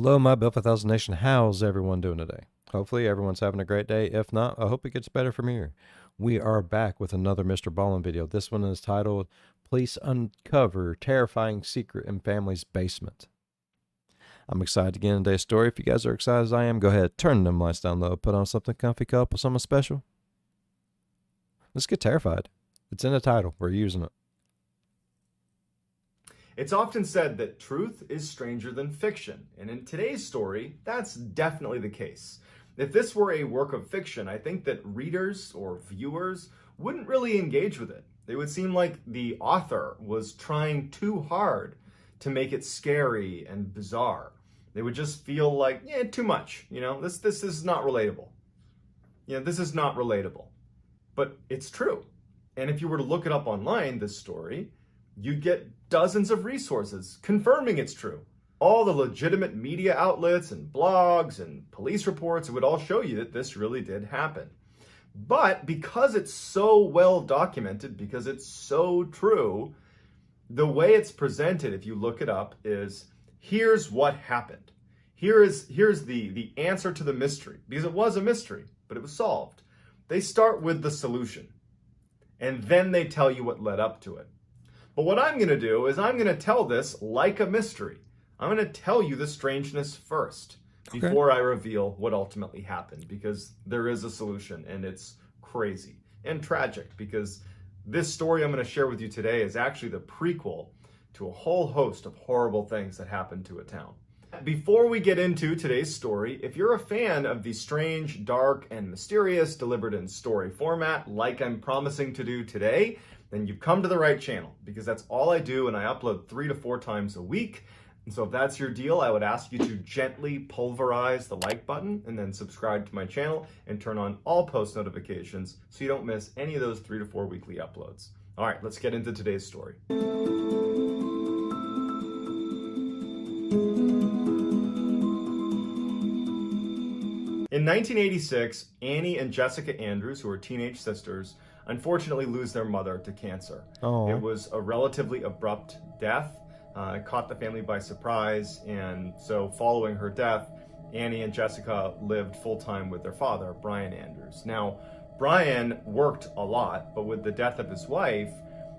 Hello, my Built for 1000 Nation. How's everyone doing today? Hopefully, everyone's having a great day. If not, I hope it gets better from here. We are back with another MrBallen video. This one is titled, Police Uncover Terrifying Secret in Family's Basement. I'm excited to get into today's story. If you guys are excited as I am, go ahead, turn them lights down low, put on something comfy, cup with something special. Let's get terrified. It's in the title. We're using it. It's often said that truth is stranger than fiction, and in today's story, that's definitely the case. If this were a work of fiction, I think that readers or viewers wouldn't really engage with it. They would seem like the author was trying too hard to make it scary and bizarre. They would just feel like, yeah, too much. This is not relatable. This is not relatable. But it's true. And if you were to look it up online, this story, you'd get dozens of resources confirming it's true. All the legitimate media outlets and blogs and police reports, it would all show you that this really did happen. But because it's so well documented, because it's so true, the way it's presented, if you look it up, is here's what happened. Here's the answer to the mystery, because it was a mystery, but it was solved. They start with the solution, and then they tell you what led up to it. But what I'm going to do is I'm going to tell this like a mystery. I'm going to tell you the strangeness first before I reveal what ultimately happened, because there is a solution, and it's crazy and tragic, because this story I'm going to share with you today is actually the prequel to a whole host of horrible things that happened to a town. Before we get into today's story, if you're a fan of the strange, dark, and mysterious delivered in story format like I'm promising to do today, then you've come to the right channel, because that's all I do, and I upload 3 to 4 times a week. And so if that's your deal, I would ask you to gently pulverize the like button and then subscribe to my channel and turn on all post notifications so you don't miss any of those 3 to 4 weekly uploads. All right, let's get into today's story. In 1986, Annie and Jessica Andrews, who were teenage sisters, unfortunately lose their mother to cancer. Oh. It was a relatively abrupt death. It caught the family by surprise, and so following her death, Annie and Jessica lived full-time with their father, Brian Andrews. Now, Brian worked a lot, but with the death of his wife,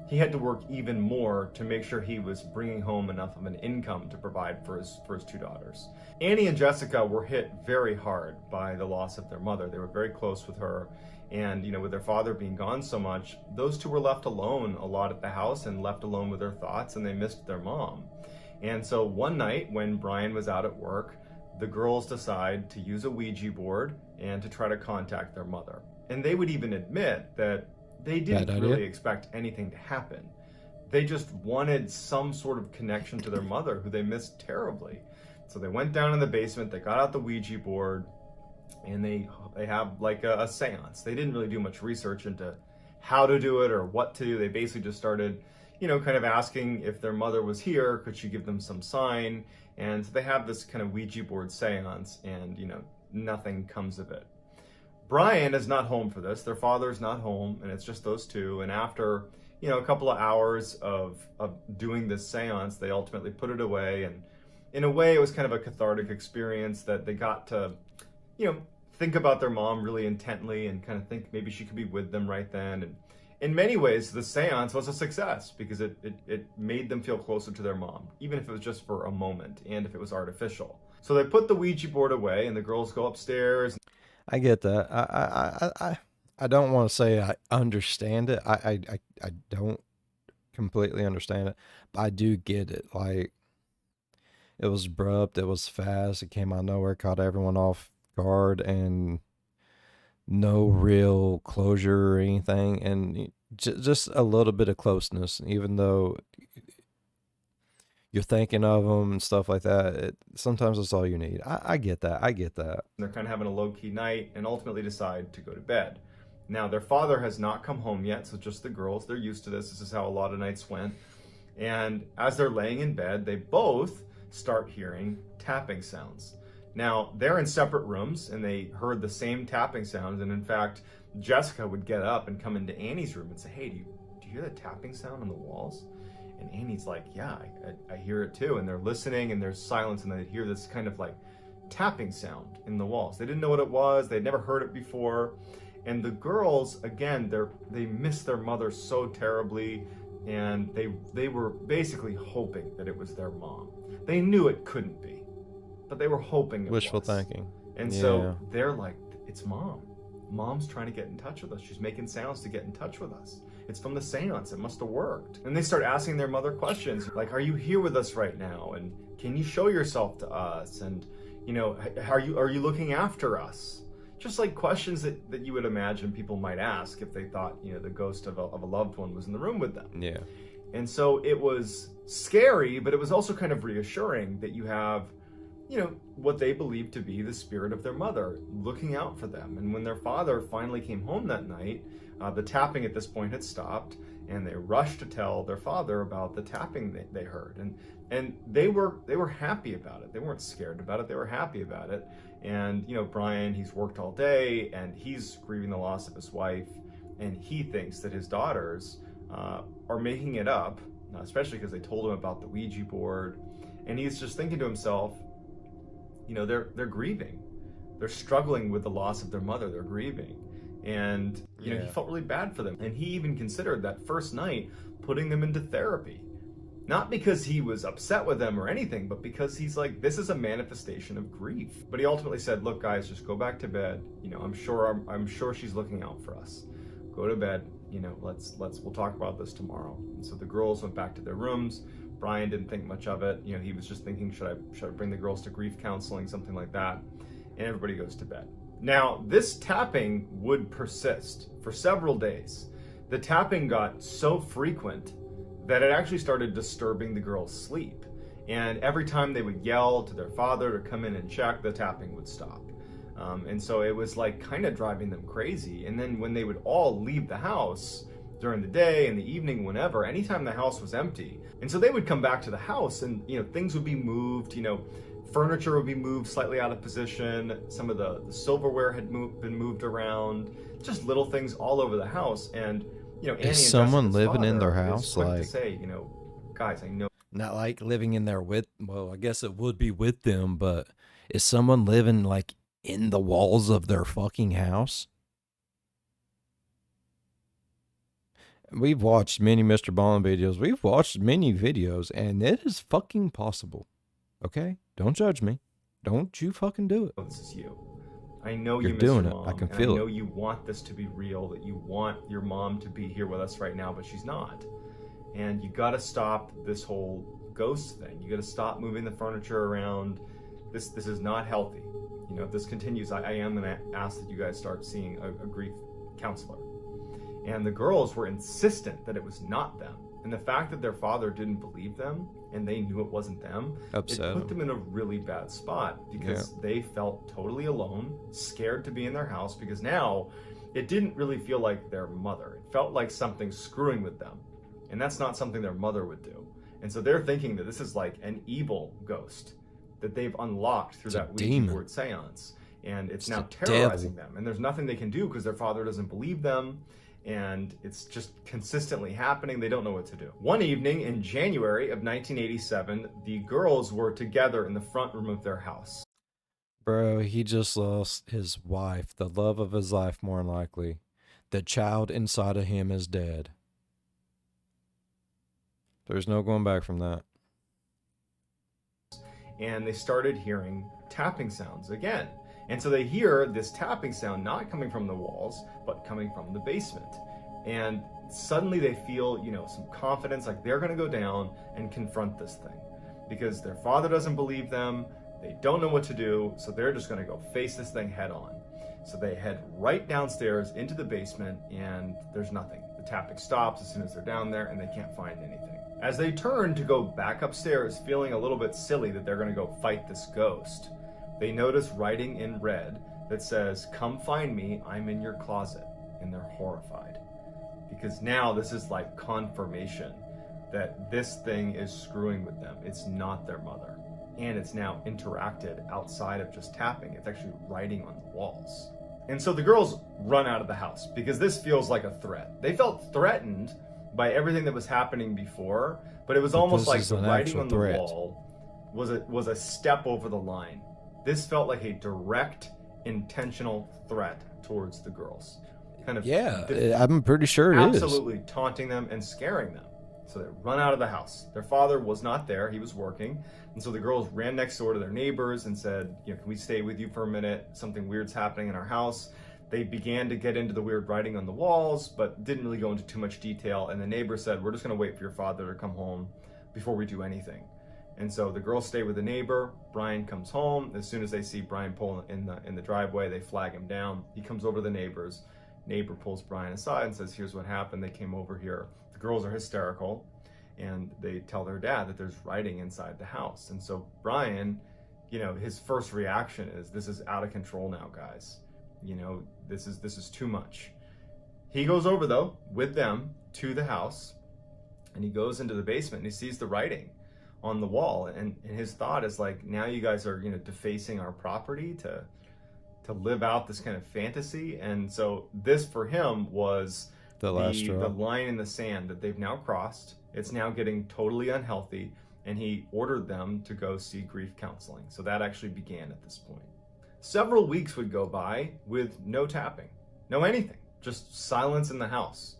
he had to work even more to make sure he was bringing home enough of an income to provide for his 2 daughters. Annie and Jessica were hit very hard by the loss of their mother. They were very close with her, and with their father being gone so much, those two were left alone a lot at the house and left alone with their thoughts, and they missed their mom. And so one night when Brian was out at work, the girls decide to use a Ouija board and to try to contact their mother. And they would even admit that they didn't really expect anything to happen. They just wanted some sort of connection to their mother, who they missed terribly. So they went down in the basement, they got out the Ouija board, and they have like a seance. They didn't really do much research into how to do it or what to do. They basically just started, kind of asking if their mother was here, could she give them some sign? And so they have this kind of Ouija board seance, and nothing comes of it. Brian is not home for this. Their father's not home, and it's just those two. And after, a couple of hours of doing this seance, they ultimately put it away. And in a way, it was kind of a cathartic experience that they got to, think about their mom really intently and kind of think maybe she could be with them right then. And in many ways, the seance was a success, because it made them feel closer to their mom, even if it was just for a moment and if it was artificial. So they put the Ouija board away, and the girls go upstairs. I get that. I don't want to say I understand it. I don't completely understand it, but I do get it. Like, it was abrupt, it was fast, it came out of nowhere, caught everyone off guard, and no real closure or anything, and just a little bit of closeness, even though you're thinking of them and stuff like that. Sometimes that's all you need. I get that. I get that. They're kind of having a low-key night and ultimately decide to go to bed. Now, their father has not come home yet, so just the girls. They're used to this. This is how a lot of nights went. And as they're laying in bed, they both start hearing tapping sounds. Now, they're in separate rooms, and they heard the same tapping sounds. And in fact, Jessica would get up and come into Annie's room and say, hey, do you hear the tapping sound on the walls? And Annie's like, yeah, I hear it too. And they're listening, and there's silence, and they hear this kind of like tapping sound in the walls. They didn't know what it was. They'd never heard it before. And the girls, again, they miss their mother so terribly, and they were basically hoping that it was their mom. They knew it couldn't be, but they were hoping it Wishful was. thinking. And so they're like, it's mom. Mom's trying to get in touch with us. She's making sounds to get in touch with us. It's from the seance. It must have worked. And they start asking their mother questions like, are you here with us right now? And can you show yourself to us? And, you know, are you looking after us? Just like questions that you would imagine people might ask if they thought, you know, the ghost of a loved one was in the room with them. Yeah. And so it was scary, but it was also kind of reassuring that you have, you know, what they believed to be the spirit of their mother looking out for them. And when their father finally came home that night, the tapping at this point had stopped, and they rushed to tell their father about the tapping they heard. And they were happy about it. They weren't scared about it. They were happy about it. And, you know, Brian, he's worked all day, and he's grieving the loss of his wife, and he thinks that his daughters are making it up, especially because they told him about the Ouija board. And he's just thinking to himself, you know, they're grieving. They're struggling with the loss of their mother. They're grieving. And, you know, he felt really bad for them. And he even considered that first night putting them into therapy. Not because he was upset with them or anything, but because he's like, this is a manifestation of grief. But he ultimately said, look, guys, just go back to bed. You know, I'm sure she's looking out for us. Go to bed. You know, we'll talk about this tomorrow. And so the girls went back to their rooms. Brian didn't think much of it. You know, he was just thinking, should I bring the girls to grief counseling, something like that. And everybody goes to bed. Now, this tapping would persist for several days. The tapping got so frequent that it actually started disturbing the girls' sleep. And every time they would yell to their father to come in and check, the tapping would stop. And so it was like kind of driving them crazy. And then when they would all leave the house during the day, in the evening, whenever, anytime the house was empty. And so they would come back to the house, and, you know, things would be moved, you know, furniture would be moved slightly out of position. Some of the silverware had been moved around, just little things all over the house. And, you know, Annie is someone living in their is house? quick Like, to say, you know, guys, I know. not like living in there with, well, I guess it would be with them, but is someone living like in the walls of their fucking house? We've watched many MrBallen videos. We've watched many videos, and it is fucking possible. Okay? Don't judge me. Don't you fucking do it. This is you. I know You're you miss doing your it. mom, I can and feel I know it. you want this to be real, that you want your mom to be here with us right now, but she's not. And you got to stop this whole ghost thing. You got to stop moving the furniture around. This is not healthy. You know, if this continues, I am going to ask that you guys start seeing a grief counselor. And the girls were insistent that it was not them. And the fact that their father didn't believe them and they knew it wasn't them, Upset it put them in a really bad spot because they felt totally alone, scared to be in their house, because now it didn't really feel like their mother. It felt like something screwing with them. And that's not something their mother would do. And so they're thinking that this is like an evil ghost that they've unlocked through that Ouija board seance. And it's now terrorizing them. And there's nothing they can do because their father doesn't believe them. And it's just consistently happening. They don't know what to do. One evening in January of 1987, the girls were together in the front room of their house. Bro, he just lost his wife, the love of his life, more than likely. The child inside of him is dead. There's no going back from that. And they started hearing tapping sounds again. And so they hear this tapping sound not coming from the walls, but coming from the basement. And suddenly they feel, you know, some confidence, like they're going to go down and confront this thing. Because their father doesn't believe them, they don't know what to do, so they're just going to go face this thing head on. So they head right downstairs into the basement, and there's nothing. The tapping stops as soon as they're down there, and they can't find anything. As they turn to go back upstairs, feeling a little bit silly that they're going to go fight this ghost, they notice writing in red that says, "Come find me, I'm in your closet." And they're horrified. Because now this is like confirmation that this thing is screwing with them. It's not their mother. And it's now interacted outside of just tapping. It's actually writing on the walls. And so the girls run out of the house because this feels like a threat. They felt threatened by everything that was happening before, but it was But almost this like is the an writing actual on the threat. wall was a step over the line. This felt like a direct, intentional threat towards the girls. Kind of I'm pretty sure it is. absolutely taunting them and scaring them. So they run out of the house. Their father was not there, he was working. And so the girls ran next door to their neighbors and said, can we stay with you for a minute? Something weird's happening in our house. They began to get into the weird writing on the walls, but didn't really go into too much detail. And the neighbor said, we're just gonna wait for your father to come home before we do anything. And so the girls stay with the neighbor. Brian comes home. As soon as they see Brian pull in the driveway, they flag him down. He comes over to the neighbors. Neighbor pulls Brian aside and says, here's what happened. They came over here. The girls are hysterical, and they tell their dad that there's writing inside the house. And so Brian, his first reaction is, this is out of control now, guys. This is too much. He goes over, though, with them to the house, and he goes into the basement, and he sees the writing on the wall. And his thought is like, now you guys are, defacing our property to live out this kind of fantasy. And so this for him was The last straw. the line in the sand that they've now crossed. It's now getting totally unhealthy, and he ordered them to go see grief counseling. So that actually began at this point. Several weeks would go by with no tapping, no anything, just silence in the house.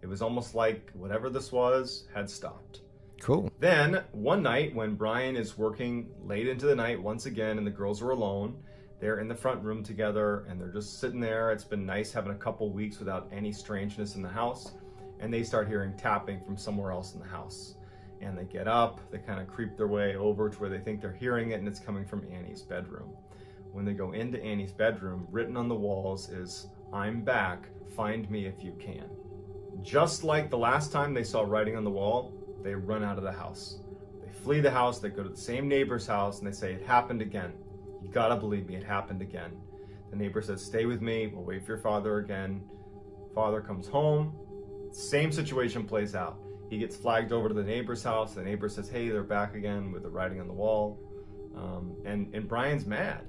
It was almost like whatever this was had stopped. Cool. Then one night when Brian is working late into the night once again and the girls are alone, they're in the front room together and they're just sitting there. It's been nice having a couple weeks without any strangeness in the house. And they start hearing tapping from somewhere else in the house. And they get up, they kind of creep their way over to where they think they're hearing it, and it's coming from Annie's bedroom. When they go into Annie's bedroom, written on the walls is, I'm back, find me if you can. Just like the last time they saw writing on the wall, they run out of the house. They flee the house, they go to the same neighbor's house, and they say, it happened again. You gotta believe me, it happened again. The neighbor says, stay with me, we'll wait for your father again. Father comes home, same situation plays out. He gets flagged over to the neighbor's house, the neighbor says, hey, they're back again with the writing on the wall. And Brian's mad.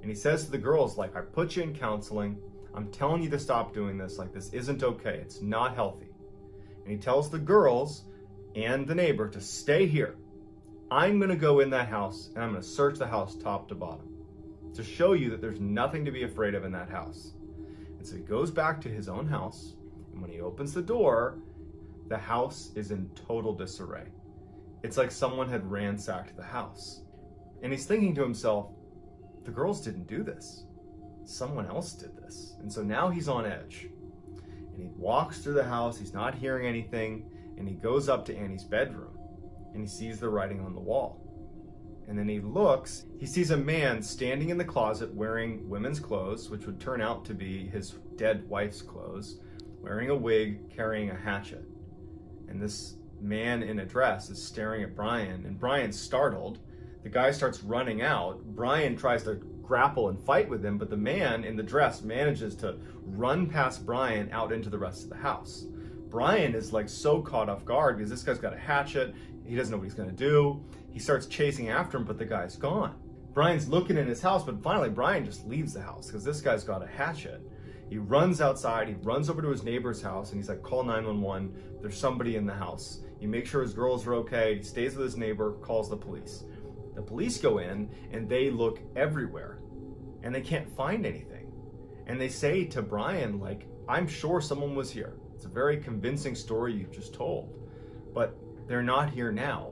And he says to the girls, like, I put you in counseling, I'm telling you to stop doing this, like, this isn't okay, it's not healthy. And he tells the girls and the neighbor to stay here. I'm gonna go in that house and I'm gonna search the house top to bottom to show you that there's nothing to be afraid of in that house. And so he goes back to his own house, and when he opens the door, the house is in total disarray. It's like someone had ransacked the house. And he's thinking to himself, the girls didn't do this. Someone else did this. And so now he's on edge. And he walks through the house, he's not hearing anything, and he goes up to Annie's bedroom, and he sees the writing on the wall. And then he looks, he sees a man standing in the closet wearing women's clothes, which would turn out to be his dead wife's clothes, wearing a wig, carrying a hatchet. And this man in a dress is staring at Brian, and Brian's startled. The guy starts running out. Brian tries to grapple and fight with him, but the man in the dress manages to run past Brian out into the rest of the house. Brian is like so caught off guard because this guy's got a hatchet. He doesn't know what he's gonna do. He starts chasing after him, but the guy's gone. Brian's looking in his house, but finally Brian just leaves the house because this guy's got a hatchet. He runs outside, he runs over to his neighbor's house, and he's like, call 911, there's somebody in the house. He makes sure his girls are okay, he stays with his neighbor, calls the police. The police go in, and they look everywhere, and they can't find anything. And they say to Brian, like, I'm sure someone was here. It's a very convincing story you've just told, but they're not here now.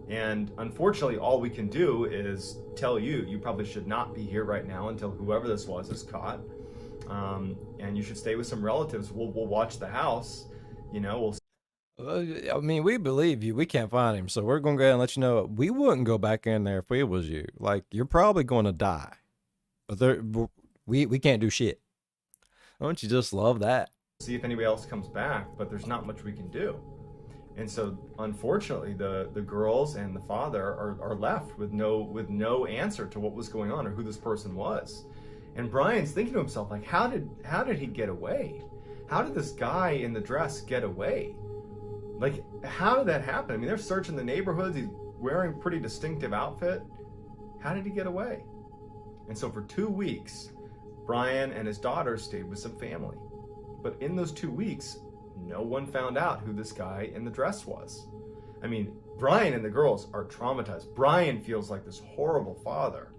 And unfortunately, all we can do is tell you, you probably should not be here right now until whoever this was is caught. And you should stay with some relatives. We'll watch the house, I mean, we believe you. We can't find him, so we're going to go ahead and let you know we wouldn't go back in there if we was you. Like, you're probably going to die. But we can't do shit. Don't you just love that? See if anybody else comes back, but there's not much we can do. And so, unfortunately, the girls and the father are left with no answer to what was going on or who this person was. And Brian's thinking to himself, like, how did he get away? How did this guy in the dress get away? Like, how did that happen? I mean, they're searching the neighborhoods. He's wearing a pretty distinctive outfit. How did he get away? And so for 2 weeks, Brian and his daughter stayed with some family. But in those 2 weeks, no one found out who this guy in the dress was. I mean, Brian and the girls are traumatized. Brian feels like this horrible father,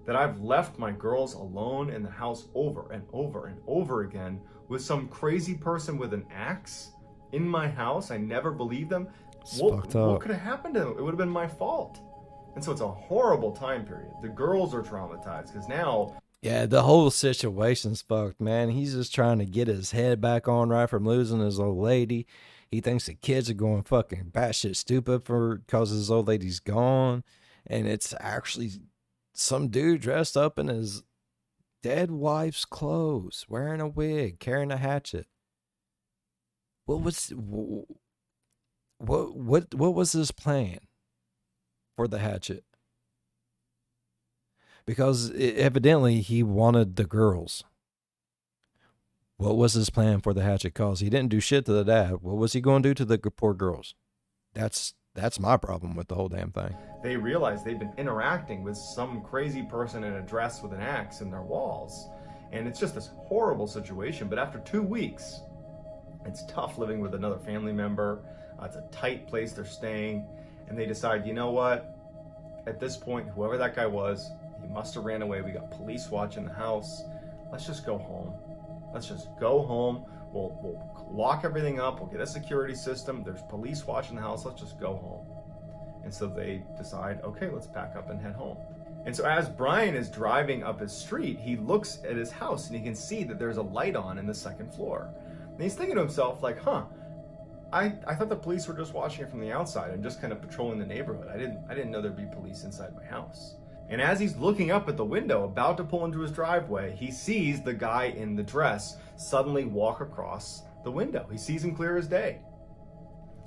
that I've left my girls alone in the house over and over and over again with some crazy person with an axe in my house. I never believed them. What could have happened to them? It would have been my fault. And so it's a horrible time period. The girls are traumatized because now... Yeah, the whole situation's fucked, man. He's just trying to get his head back on right from losing his old lady. He thinks the kids are going fucking batshit stupid because his old lady's gone. And it's actually some dude dressed up in his dead wife's clothes, wearing a wig, carrying a hatchet. What was his plan for the hatchet? Because evidently he wanted the girls. What was his plan for the hatchet? Cause he didn't do shit to the dad. What was he going to do to the poor girls? That's my problem with the whole damn thing. They realized they've been interacting with some crazy person in a dress with an axe in their walls. And it's just this horrible situation. But after 2 weeks, it's tough living with another family member. It's a tight place they're staying. And they decide, you know what? At this point, whoever that guy was, he must have ran away. We got police watching the house. Let's just go home. Let's just go home. We'll lock everything up. We'll get a security system. There's police watching the house. Let's just go home. And so they decide, okay, let's pack up and head home. And so as Brian is driving up his street, he looks at his house and he can see that there's a light on in the second floor. And he's thinking to himself, like, I thought the police were just watching it from the outside and just kind of patrolling the neighborhood. I didn't know there'd be police inside my house. And as he's looking up at the window, about to pull into his driveway, he sees the guy in the dress suddenly walk across the window. He sees him clear as day.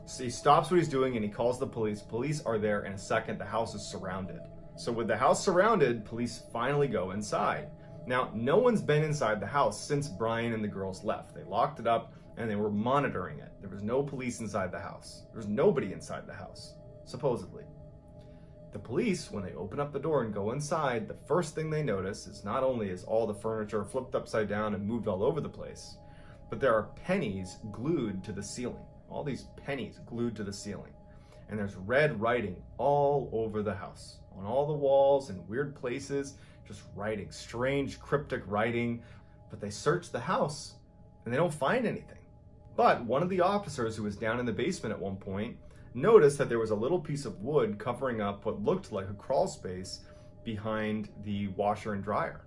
So he stops what he's doing and he calls the police. Police are there in a second. The house is surrounded. So with the house surrounded, police finally go inside. Now, no one's been inside the house since Brian and the girls left. They locked it up and they were monitoring it. There was no police inside the house. There was nobody inside the house, supposedly. The police, when they open up the door and go inside, the first thing they notice is not only is all the furniture flipped upside down and moved all over the place, but there are pennies glued to the ceiling. All these pennies glued to the ceiling. And there's red writing all over the house, on all the walls and weird places, just writing, strange cryptic writing. But they search the house and they don't find anything. But one of the officers who was down in the basement at one point noticed that there was a little piece of wood covering up what looked like a crawl space behind the washer and dryer.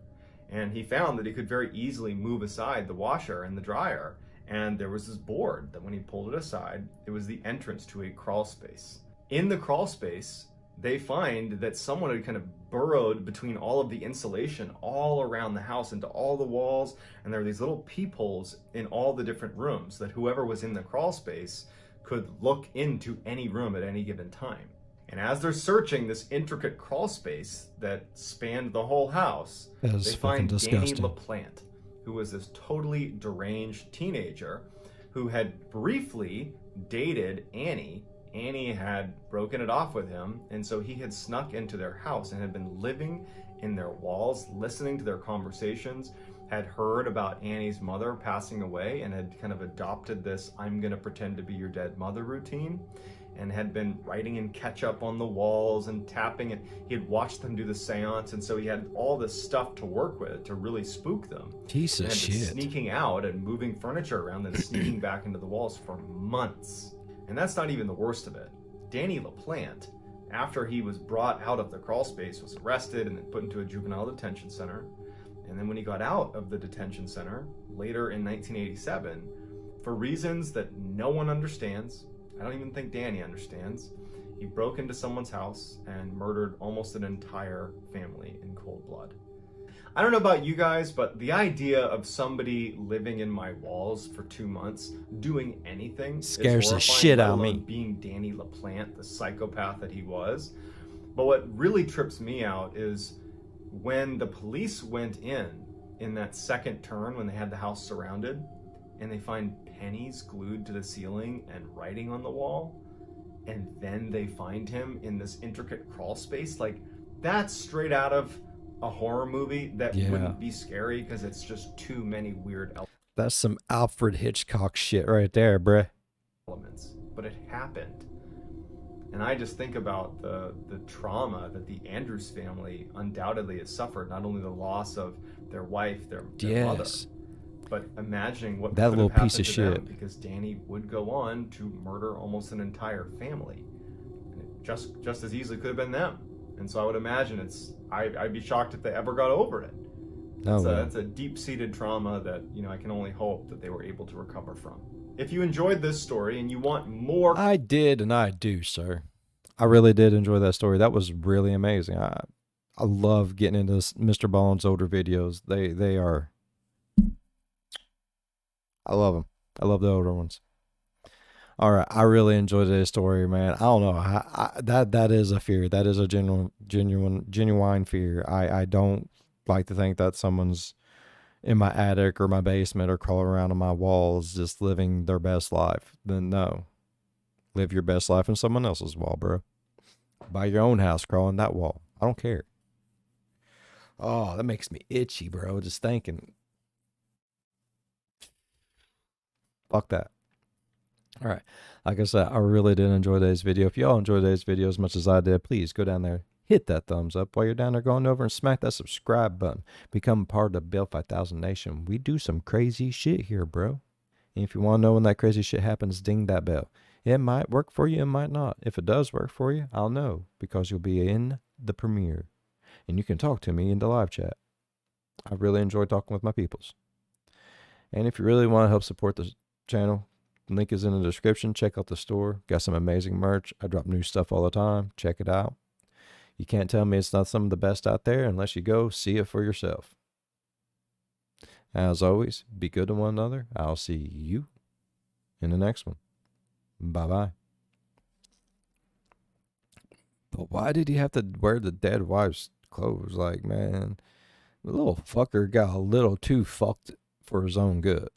And he found that he could very easily move aside the washer and the dryer, and there was this board that when he pulled it aside, it was the entrance to a crawl space. In the crawl space, they find that someone had kind of burrowed between all of the insulation all around the house into all the walls, and there were these little peepholes in all the different rooms that whoever was in the crawl space could look into any room at any given time. And as they're searching this intricate crawl space that spanned the whole house, they find Daniel Laplante, who was this totally deranged teenager who had briefly dated Annie. Annie had broken it off with him, and so he had snuck into their house and had been living in their walls, listening to their conversations, had heard about Annie's mother passing away and had kind of adopted this "I'm gonna pretend to be your dead mother" routine, and had been writing in ketchup on the walls and tapping it. He had watched them do the seance, and so he had all this stuff to work with to really spook them. Piece of shit. Sneaking out and moving furniture around and sneaking back into the walls for months. And that's not even the worst of it. Danny Laplante, after he was brought out of the crawl space, was arrested and then put into a juvenile detention center. And then when he got out of the detention center, later in 1987, for reasons that no one understands, I don't even think Danny understands, he broke into someone's house and murdered almost an entire family in cold blood. I don't know about you guys, but the idea of somebody living in my walls for 2 months, doing anything, scares the shit out of me. Being Danny Laplante, the psychopath that he was. But what really trips me out is when the police went in that second turn, when they had the house surrounded, and they find pennies glued to the ceiling and writing on the wall, and then they find him in this intricate crawl space, like, that's straight out of a horror movie that wouldn't be scary because it's just too many weird elements. That's some Alfred Hitchcock shit right there, bruh. elements, but it happened. And I just think about the trauma that the Andrews family undoubtedly has suffered, not only the loss of their wife, their mother, Yes. but imagining what That could little have happened piece of to shit. them, because Danny would go on to murder almost an entire family. And it just as easily could have been them. And so I would imagine I'd be shocked if they ever got over it. That's a deep-seated trauma that, I can only hope that they were able to recover from. If you enjoyed this story and you want more, I did, and I do, sir. I really did enjoy that story. That was really amazing. I love getting into MrBallen's older videos. They are. I love them. I love the older ones. All right, I really enjoyed today's story, man. I don't know. That is a fear. That is a genuine fear. I don't like to think that someone's in my attic or my basement or crawling around on my walls just living their best life. Then no, live your best life in someone else's wall, bro. Buy your own house, crawl on that wall. I don't care. Oh, that makes me itchy, bro. Just thinking. Fuck that. All right. Like I said, I really did enjoy today's video. If y'all enjoyed today's video as much as I did, please go down there, hit that thumbs up. While you're down there, going over and smack that subscribe button. Become part of the Bill 5000 Nation. We do some crazy shit here, bro. And if you want to know when that crazy shit happens, ding that bell. It might work for you, it might not. If it does work for you, I'll know, because you'll be in the premiere. And you can talk to me in the live chat. I really enjoy talking with my peoples. And if you really want to help support the channel, link is in the description. Check out the store. Got some amazing merch. I drop new stuff all the time. Check it out. You can't tell me it's not some of the best out there unless you go see it for yourself. As always, be good to one another. I'll see you in the next one. Bye-bye. But why did he have to wear the dead wife's clothes? Like, man, the little fucker got a little too fucked for his own good.